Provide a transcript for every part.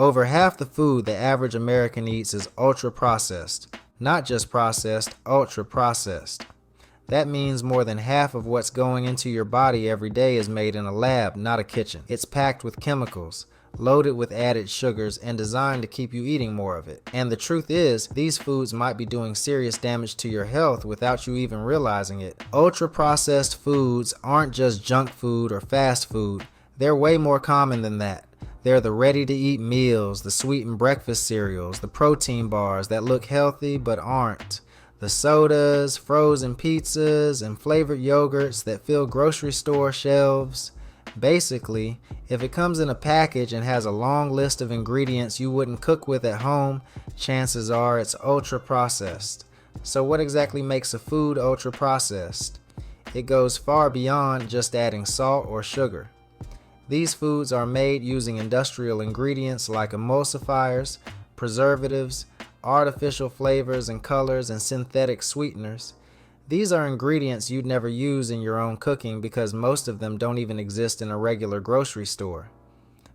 Over half the food the average American eats is ultra-processed. Not just processed, ultra-processed. That means more than half of what's going into your body every day is made in a lab, not a kitchen. It's packed with chemicals, loaded with added sugars, and designed to keep you eating more of it. And the truth is, these foods might be doing serious damage to your health without you even realizing it. Ultra-processed foods aren't just junk food or fast food. They're way more common than that. They're the ready-to-eat meals, the sweetened breakfast cereals, the protein bars that look healthy but aren't, the sodas, frozen pizzas, and flavored yogurts that fill grocery store shelves. Basically, if it comes in a package and has a long list of ingredients you wouldn't cook with at home, chances are it's ultra-processed. So what exactly makes a food ultra-processed? It goes far beyond just adding salt or sugar. These foods are made using industrial ingredients like emulsifiers, preservatives, artificial flavors and colors, and synthetic sweeteners. These are ingredients you'd never use in your own cooking because most of them don't even exist in a regular grocery store.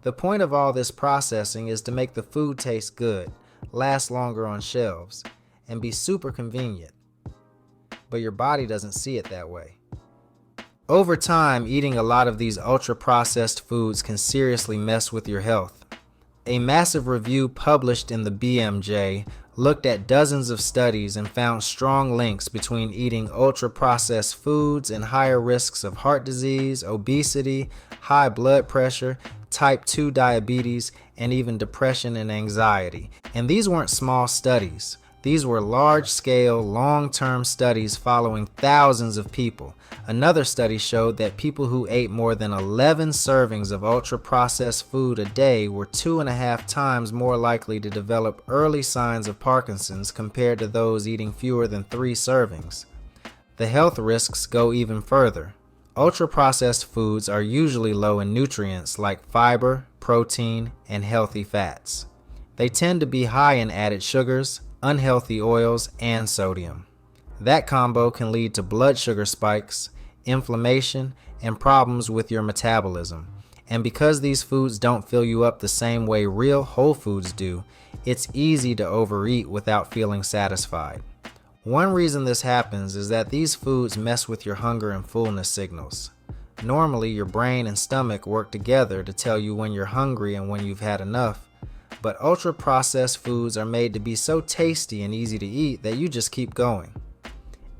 The point of all this processing is to make the food taste good, last longer on shelves, and be super convenient. But your body doesn't see it that way. Over time, eating a lot of these ultra-processed foods can seriously mess with your health. A massive review published in the BMJ looked at dozens of studies and found strong links between eating ultra-processed foods and higher risks of heart disease, obesity, high blood pressure, type 2 diabetes, and even depression and anxiety. And these weren't small studies. These were large-scale, long-term studies following thousands of people. Another study showed that people who ate more than 11 servings of ultra-processed food a day were 2.5 times more likely to develop early signs of Parkinson's compared to those eating fewer than 3 servings. The health risks go even further. Ultra-processed foods are usually low in nutrients like fiber, protein, and healthy fats. They tend to be high in added sugars, unhealthy oils, and sodium. That combo can lead to blood sugar spikes, inflammation, and problems with your metabolism. And because these foods don't fill you up the same way real whole foods do, it's easy to overeat without feeling satisfied. One reason this happens is that these foods mess with your hunger and fullness signals. Normally, your brain and stomach work together to tell you when you're hungry and when you've had enough. But ultra-processed foods are made to be so tasty and easy to eat that you just keep going.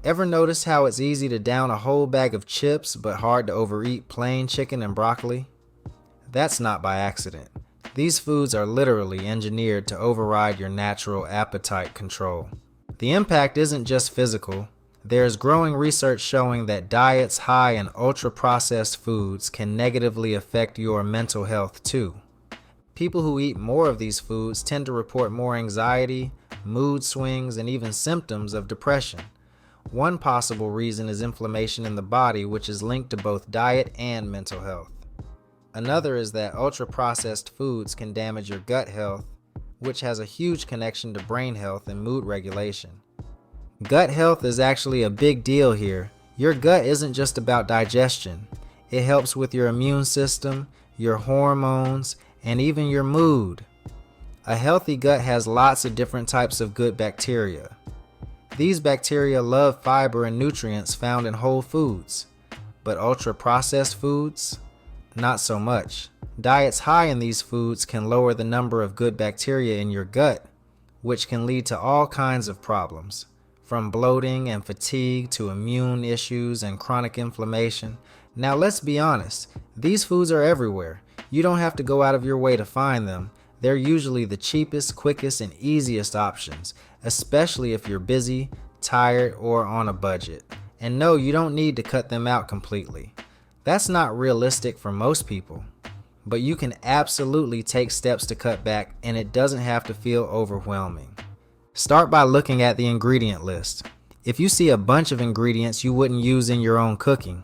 Ever notice how it's easy to down a whole bag of chips but hard to overeat plain chicken and broccoli? That's not by accident. These foods are literally engineered to override your natural appetite control. The impact isn't just physical. There's growing research showing that diets high in ultra-processed foods can negatively affect your mental health too. People who eat more of these foods tend to report more anxiety, mood swings, and even symptoms of depression. One possible reason is inflammation in the body, which is linked to both diet and mental health. Another is that ultra-processed foods can damage your gut health, which has a huge connection to brain health and mood regulation. Gut health is actually a big deal here. Your gut isn't just about digestion. It helps with your immune system, your hormones, and even your mood. A healthy gut has lots of different types of good bacteria. These bacteria love fiber and nutrients found in whole foods, but ultra-processed foods? Not so much. Diets high in these foods can lower the number of good bacteria in your gut, which can lead to all kinds of problems, from bloating and fatigue to immune issues and chronic inflammation. Now let's be honest, these foods are everywhere. You don't have to go out of your way to find them. They're usually the cheapest, quickest, and easiest options, especially if you're busy, tired, or on a budget. And no, you don't need to cut them out completely. That's not realistic for most people. But you can absolutely take steps to cut back, and it doesn't have to feel overwhelming. Start by looking at the ingredient list. If you see a bunch of ingredients you wouldn't use in your own cooking,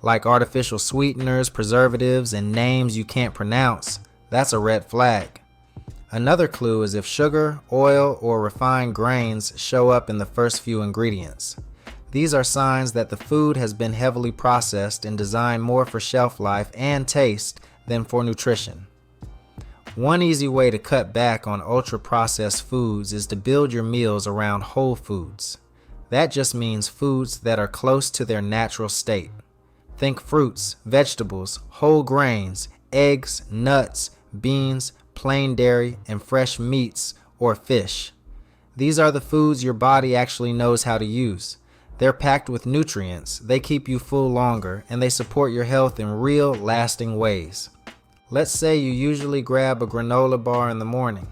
like artificial sweeteners, preservatives, and names you can't pronounce, that's a red flag. Another clue is if sugar, oil, or refined grains show up in the first few ingredients. These are signs that the food has been heavily processed and designed more for shelf life and taste than for nutrition. One easy way to cut back on ultra-processed foods is to build your meals around whole foods. That just means foods that are close to their natural state. Think fruits, vegetables, whole grains, eggs, nuts, beans, plain dairy, and fresh meats or fish. These are the foods your body actually knows how to use. They're packed with nutrients, they keep you full longer, and they support your health in real, lasting ways. Let's say you usually grab a granola bar in the morning.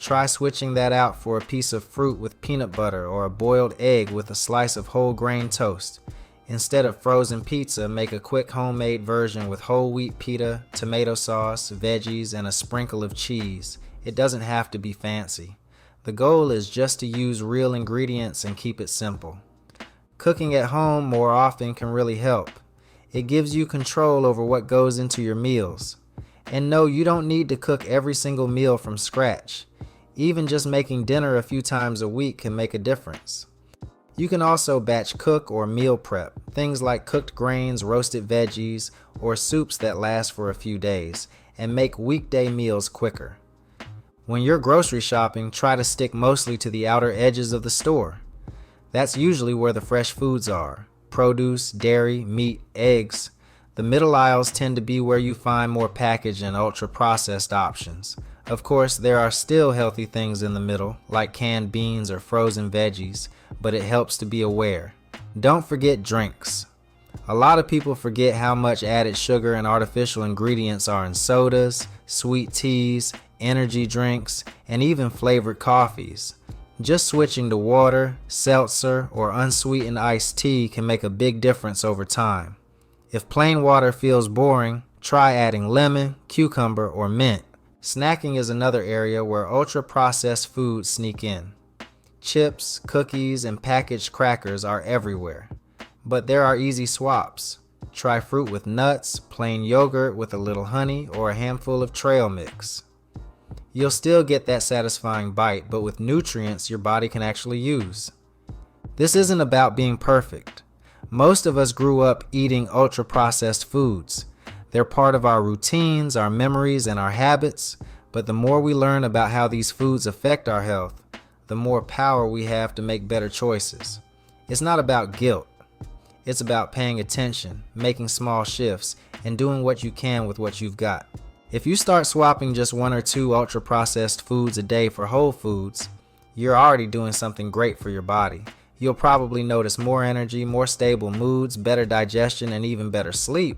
Try switching that out for a piece of fruit with peanut butter or a boiled egg with a slice of whole grain toast. Instead of frozen pizza, make a quick homemade version with whole wheat pita, tomato sauce, veggies, and a sprinkle of cheese. It doesn't have to be fancy. The goal is just to use real ingredients and keep it simple. Cooking at home more often can really help. It gives you control over what goes into your meals. And no, you don't need to cook every single meal from scratch. Even just making dinner a few times a week can make a difference. You can also batch cook or meal prep, things like cooked grains, roasted veggies, or soups that last for a few days, and make weekday meals quicker. When you're grocery shopping, try to stick mostly to the outer edges of the store. That's usually where the fresh foods are: produce, dairy, meat, eggs. The middle aisles tend to be where you find more packaged and ultra-processed options. Of course, there are still healthy things in the middle, like canned beans or frozen veggies, but it helps to be aware. Don't forget drinks. A lot of people forget how much added sugar and artificial ingredients are in sodas, sweet teas, energy drinks, and even flavored coffees. Just switching to water, seltzer, or unsweetened iced tea can make a big difference over time. If plain water feels boring, try adding lemon, cucumber, or mint. Snacking is another area where ultra-processed foods sneak in. Chips, cookies, and packaged crackers are everywhere. But there are easy swaps. Try fruit with nuts, plain yogurt with a little honey, or a handful of trail mix. You'll still get that satisfying bite, but with nutrients your body can actually use. This isn't about being perfect. Most of us grew up eating ultra-processed foods. They're part of our routines, our memories, and our habits, but the more we learn about how these foods affect our health, the more power we have to make better choices. It's not about guilt. It's about paying attention, making small shifts, and doing what you can with what you've got. If you start swapping just 1 or 2 ultra-processed foods a day for whole foods, you're already doing something great for your body. You'll probably notice more energy, more stable moods, better digestion, and even better sleep.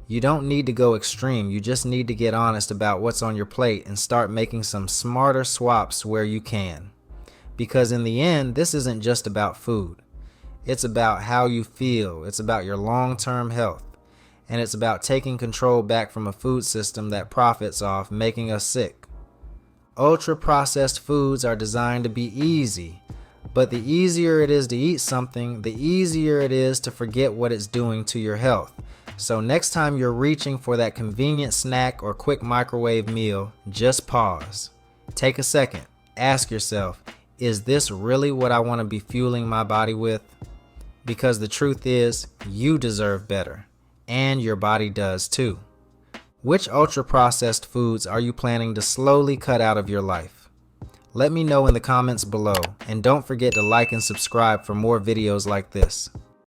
You don't need to go extreme. You just need to get honest about what's on your plate and start making some smarter swaps where you can. Because in the end, this isn't just about food. It's about how you feel. It's about your long-term health. And it's about taking control back from a food system that profits off making us sick. Ultra-processed foods are designed to be easy, but the easier it is to eat something, the easier it is to forget what it's doing to your health. So next time you're reaching for that convenient snack or quick microwave meal, just pause. Take a second. Ask yourself, is this really what I want to be fueling my body with? Because the truth is, you deserve better. And your body does too. Which ultra-processed foods are you planning to slowly cut out of your life? Let me know in the comments below, and don't forget to like and subscribe for more videos like this.